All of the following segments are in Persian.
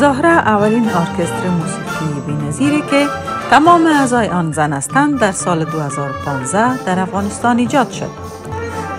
زهره اولین ارکستر موسیقی بی‌نظیری که تمام اعضای آن زن هستند در سال 2015 در افغانستان ایجاد شد.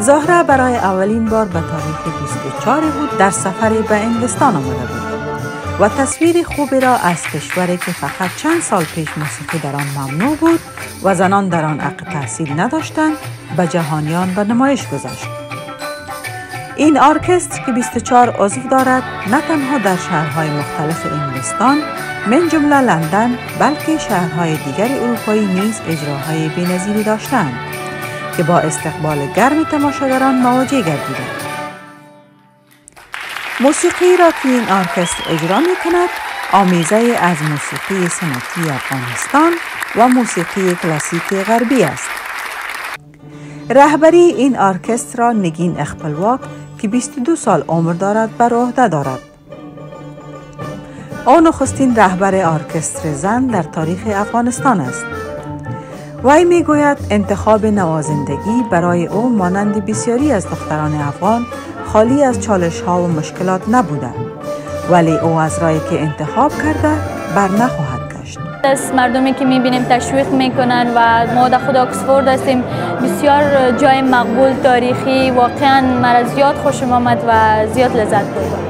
زهره برای اولین بار به تاریخ 24 بود در سفر به انگلستان آمده بود و تصویر خوبی را از کشوری که فقط چند سال پیش موسیقی در آن ممنوع بود و زنان در آن حق تحصیل نداشتند به جهانیان به نمایش گذاشت. این ارکستر که 24 عضو دارد نه تنها در شهرهای مختلف انگلستان من جمله لندن بلکه شهرهای دیگر اروپایی نیز اجراهای بی‌نظیری داشتند که با استقبال گرم تماشاگران مواجه گردیدند. موسیقی را که این ارکستر اجرا می کند آمیزه از موسیقی سنتی افغانستان و موسیقی کلاسیک غربی است. رهبری این ارکستر را نگین اخپلواک که 22 سال عمر دارد بر عهده دارد. او نخستین رهبر ارکستر زن در تاریخ افغانستان است. وی می گوید انتخاب نوازندگی برای او مانند بسیاری از دختران افغان خالی از چالش ها و مشکلات نبوده، ولی او از راهی که انتخاب کرده بر نخواهد گشت. از مردمی که میبینیم تشویق میکنن و ما در خود اکسفورد هستیم، بسیار جای مقبول تاریخی، واقعا مرا زیاد خوشم آمد و زیاد لذت بردم.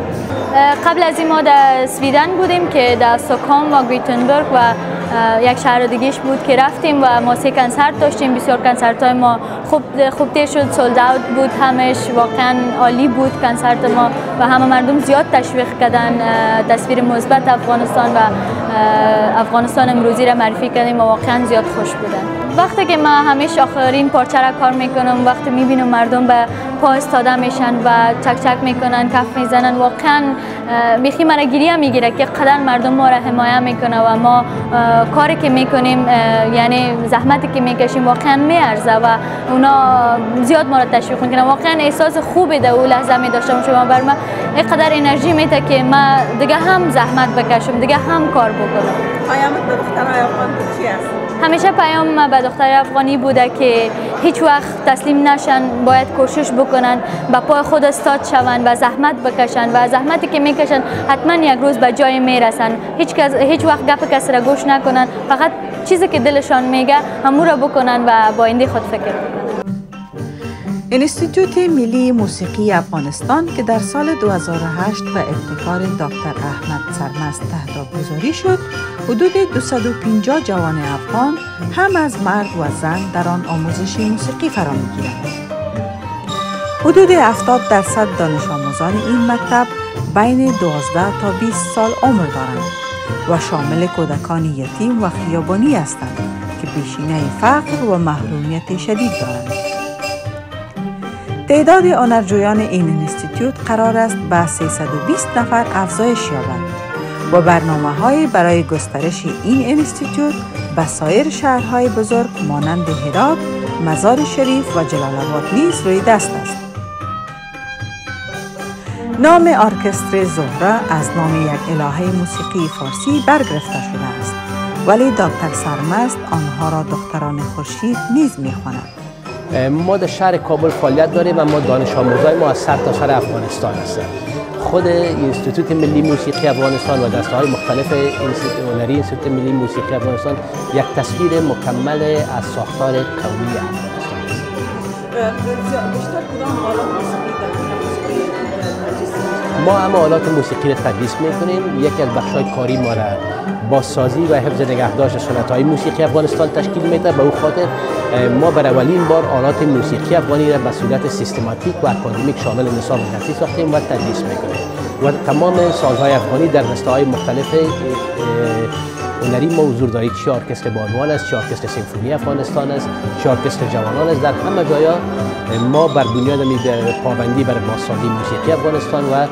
قبل از این ما در سویدن بودیم که در استکهلم و گوتنبرگ و یک شهر دیگهش بود که رفتیم و ما 3 کنسرت داشتیم. بسیار کنسرت های ما خوب تیر شد، سولد اوت بود، همش واقعا عالی بود کنسرت ما و همه مردم زیاد تشویق کردن. تصویر مثبت افغانستان و افغانستان امروزی را معرفی کردیم و واقعا زیاد خوش بودن. وقتی که ما همیشه آخرین پارچه را کار میکنم، وقتی میبینم مردم به پا استاده میشن و چک چک میکنن، کف میزنن، واقعا بیخی مرا گریه میگیره که قدر مردم ما را حمایت میکنه و ما کاری که میکنیم، یعنی زحمتی که میکشیم واقعا میارزه و اونا زیاد ما را تشویق میکنن. واقعا احساس خوبی در اون لحظه میداشتم شما بر من اینقدر انرژی میده که من دیگه هم زحمت بکشم، دیگه هم کار بکنم. پیامت به دخترای افغان چی است؟ همیشه پیام به دختر افغانی بوده که هیچ وقت تسلیم نشن، باید کوشش بکنن، به پای خود استاد شون و زحمت بکشن و زحمتی که میکشن حتما یک روز به جای میرسن. هیچ وقت گپ کسی را گوش نکنن، فقط چیزی که دلشان میگه همون را بکنن و با آینده خود فکر بکنن. انستیتوت ملی موسیقی افغانستان که در سال 2008 به ابتکار دکتر احمد سرمست تحت گذاری شد، حدود 250 جوان افغان هم از مرد و زن در آن آموزش موسیقی فرا می‌گیرند. حدود 70% دانش آموزان این مکتب بین 12 تا 20 سال عمر دارند و شامل کودکان یتیم و خیابانی هستند که پیشینه فقر و محرومیت شدید دارند. تعداد هنرجویان این انستیتوت قرار است به 320 نفر افزایش یابد و برنامه‌های برای گسترش این انستیتوت به سایر شهرهای بزرگ مانند هرات، مزار شریف و جلال آباد نیز روی دست است. نام ارکستر زهره از نام یک الهه موسیقی فارسی برگرفته شده است، ولی دکتر سرمست آنها را دختران خورشید نیز می‌خواند. ما در شهر کابل فعالیت داریم و ما دانش آموزای ما از سرتاسر افغانستان هستند. خود انستیتوت ملی موسیقی افغانستان و دسته‌های مختلف هنری انستیتوت ملی موسیقی افغانستان یک تصویر مکمل از ساختار قومی افغانستان است. بیشتر کدام آلات موسیقی ما همه آلات موسیقی را تدریس می‌کنیم. یکی از بخش‌های کاری ما را بازسازی و حفظ نگهداشت سنت‌های موسیقی افغانستان تشکیل میده. به او خاطر ما برای اولین بار آلات موسیقی افغانی را به صورت سیستماتیک و اکادمیک شامل نصاب تدریس ساختیم و تدریس می‌کنیم و تمام سازهای افغانی در رشته‌های مختلف هنری ما حضور دارید. چه ارکستر بانوان است، چه ارکستر سمفونی افغانستان است، چه ارکستر جوانان است. در همه جایا ما بر بنیاد پابندی بر بازسازی موسیقی افغانستان و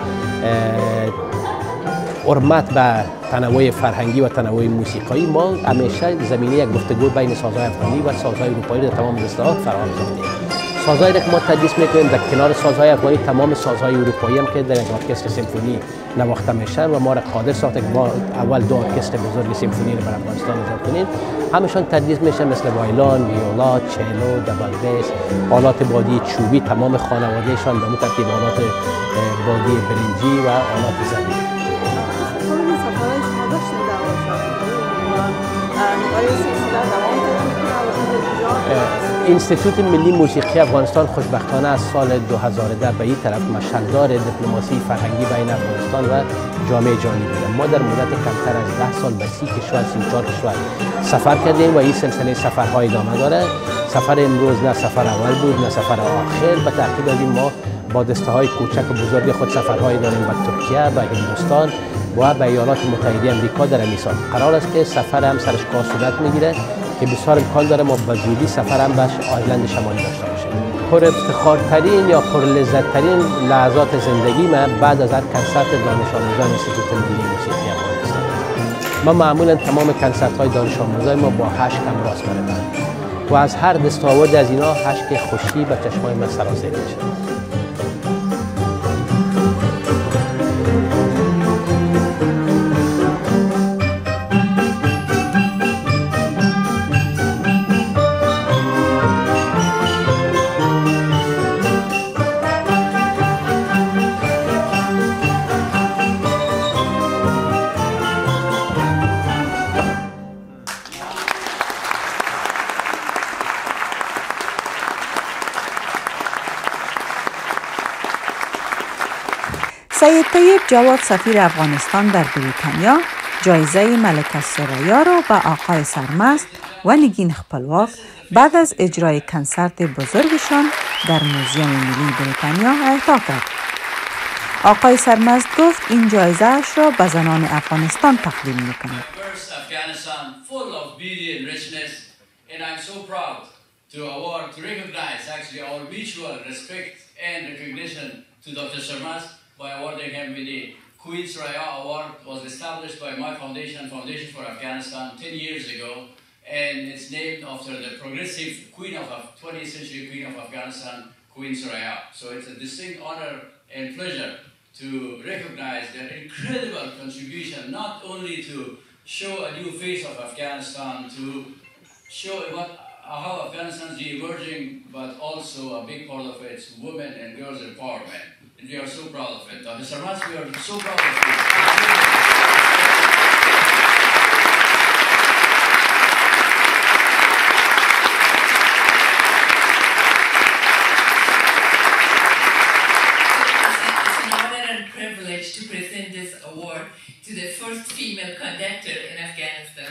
حرمت به تنوع فرهنگی و تنوع موسیقایی ما همیشه زمینه یک گفتگو بین سازهای افغانی و سازهای اروپایی در تمام رشته‌ها فراهم کردیم. سازهایی که ما تدریس میکنیم در کنار سازهای افغانی تمام سازهای اروپایی هم که در یک ارکستر سمفونی نواخته میشن و ما را قادر ساخته که ما اول 2 ارکستر بزرگ سمفونی رو بر افغانستان ایجاد کنیم. همشان تدریس میشن مثل وایلون، ویولا، چلو، دبل بیس، آلات بادی چوبی، تمام خانوادهشان به ترتیب آلات بادی برنجی و آلات زمین. انستیتوت ملی موسیقی افغانستان خوشبختانه از سال 2010 به این طرف مشعلدار دیپلماسی فرهنگی بین افغانستان و جامعه جهانی بوده. ما در مدت کمتر از 10 سال به 30 کشور 34 کشور سفر کردیم و این سلسله سفرهای ادامه داره. سفر امروز نه سفر اول بود نه سفر آخر. به تأکید دادیم ما با دسته های کوچک و بزرگ خود سفرهای داریم به ترکیه، به هندوستان و به ایالات متحده آمریکا در این سال. قرار است که سفر هم سرش کار صورت میگیره که بسیار امکان داره ما به زودی سفر هم به آیلند شمالی داشته باشیم. پر افتخارترین یا پر لذتترین لحظات زندگی من بعد از هر کنسرت دانش آموزان انستیتوت ملی موسیقی افغانستان. ما معمولا تمام کنسرت های دانش آموزان ما با اشک همراز می‌کنیم و از هر دستاورد از اینا اشک خوشی به چشمای من سرازیر میشه. سید طیب جواد سفیر افغانستان در بریتانیا جایزه ملکه ثریا را به آقای سرمست و نگین خپلواک بعد از اجرای کنسرت بزرگشان در موزیم ملی بریتانیا اعطا کرد. آقای سرمست گفت این جایزه اش را به زنان افغانستان تقدیم می‌کند. By awarding him with the Queen Suraya Award. Was established by my foundation, Foundation for Afghanistan, 10 years ago, and it's named after the progressive Queen of 20th century Queen of Afghanistan, Queen Suraya. So it's a distinct honor and pleasure to recognize their incredible contribution, not only to show a new face of Afghanistan, to show how Afghanistan is emerging, but also a big part of its women and girls empowerment. And we are so proud of it. Dr. Sarmas, we are so proud of you. It's an honor and privilege to present this award to the first female conductor in Afghanistan.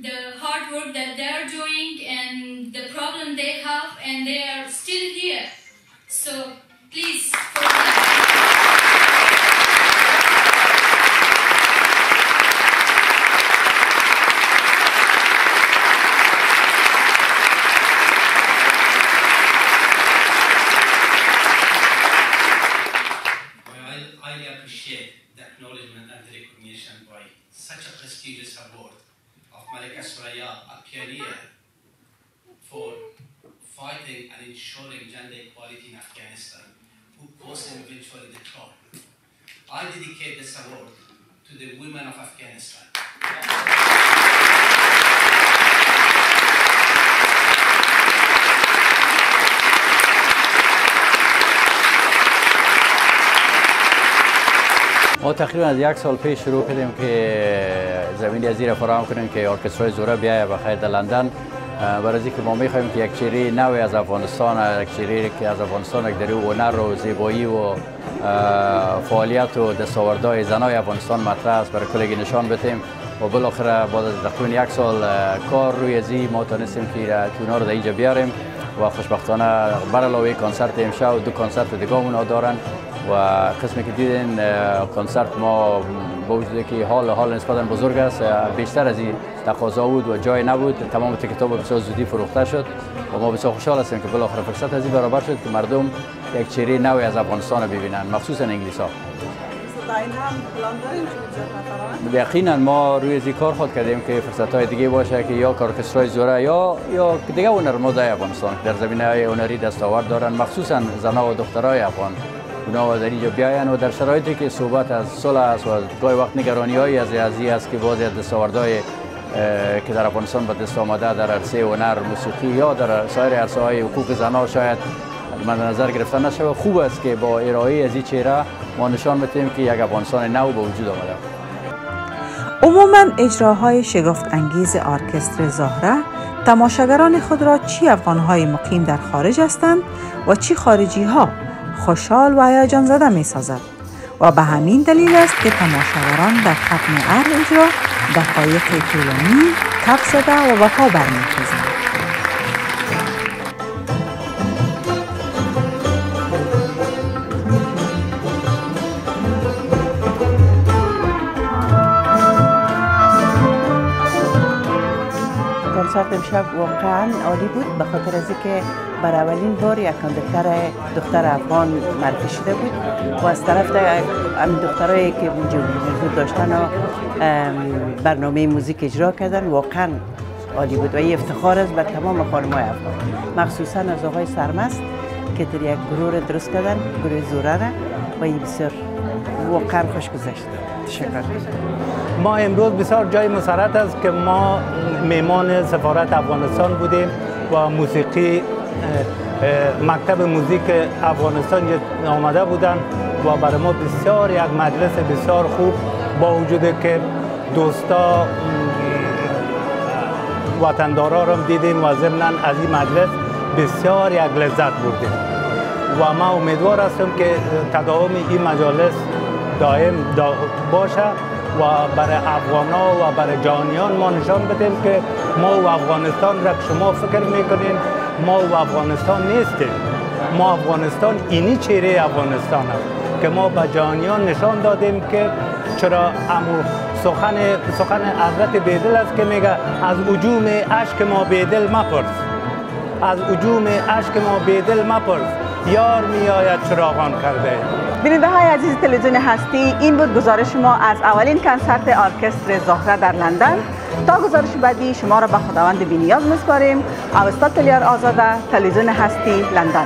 The hard work that they are doing and the problem they have, and they are still here. So please, for them. I highly appreciate the acknowledgement and the recognition by such a prestigious award of Malika Suraya, a pioneer for fighting and ensuring gender equality in Afghanistan, who caused eventually the throne. I dedicate this award to the women of Afghanistan. ما تقریبا از 1 سال پیش شروع کردیم که زمینی از این فراهم کنیم که ارکسترای زوره بیاید بخیر در لندن، برای اینکه ما می‌خوایم که یک چیره نوی از افغانستان، یک چیره که از افغانستان در هنر و زیبایی و فعالیت و دستاوردهای زنای افغانستان مطرح است برای کلگی نشان بدیم و بالاخره بعد از تقریبا 1 سال کار روی ازی ما تونستیم که اونا رو در اینجا بیاریم و خوشبختانه بر علاوه کنسرت امشب 2 کنسرت دیگه اونا دارن و قسمی که دیدین کنسرت ما با وجود که حال نسبتا بزرگ است، بیشتر از این تقاضا بود و جای نبود، تمام تیکت‌ها بسیار زودی فروخته شد و ما بسیار خوشحال هستیم که بالاخره فرصت از این برابر شد که مردم یک چهره نوی از افغانستان ببینن، مخصوصا انگلیس‌ها. یقینا ما روی این کار خود کردیم که فرصت‌های دیگه باشه که یا ارکسترای زوره یا دیگه هنرمندای افغانستان در زمینه هنری دستاورد دارن، مخصوصا زنان و دخترای افغان کارکنان و در اینجا بیاین و در شرایطی که صحبت از صلح است و گاهی وقت نگرانی‌هایی از این است که بعضی از دستاوردهای که در افغانستان به دست آمده در عرصه هنر موسیقی یا در سایر عرصه‌های حقوق زنان شاید مد نظر گرفته نشود. خوب است که با ارائه از این چهره ما نشان بدهیم که یک افغانستان نو به وجود آمده. عموماً اجراهای شگفت انگیز ارکستر زهره تماشاگران خود را چی افغانهای مقیم در خارج هستند و چی خارجی ها خوشحال و هیجان زده می سازد و به همین دلیل است که تماشاگران در ختم هر اجرا دقایق طولانی کف زده و وفا برمی‌خیزند. کنسرت امشب واقعا عالی بود به خاطر از اینکه برای اولین بار یک دختر افغان معرفی شده بود و از طرف همین دخترایی که وجود داشتن و برنامه موزیک اجرا کردن واقعا عالی بود و این افتخار است بر تمام خانم‌های افغان، مخصوصا از آقای سرمست که در یک گروه درست کردن، گروه زوره را و این بسیار واقعا خوش گذشت. تشکر. ما امروز بسیار جای مسرت است که ما میمان سفارت افغانستان بودیم و موسیقی مکتب موزیک افغانستان آمده بودند و برای ما بسیار یک مجلس بسیار خوب با وجود که دوستا وطندارا را دیدیم و ضمناً از این مجلس بسیار یک لذت بردیم و ما امیدوار هستم که تداوم این مجالس دائم باشه و برای افغانا و برای جهانیان ما نشان بدیم که ما و افغانستان را که شما فکر میکنین ما و افغانستان نیستیم. ما افغانستان اینی چهره افغانستان است که ما به جهانیان نشان دادیم که چرا امو سخن حضرت بیدل است که میگه از هجوم اشک ما بیدل مپرس، از هجوم اشک ما بیدل مپرس، یار میآید چراغان کرده. بیننده های عزیز تلویزیون هستی، این بود گزارش ما از اولین کنسرت ارکستر زهره در لندن. تا گزارش بعدی شما را به خداوند بی‌نیاز می‌سپاریم. اوستا تلیار آزاده، تلویزیون هستی، لندن.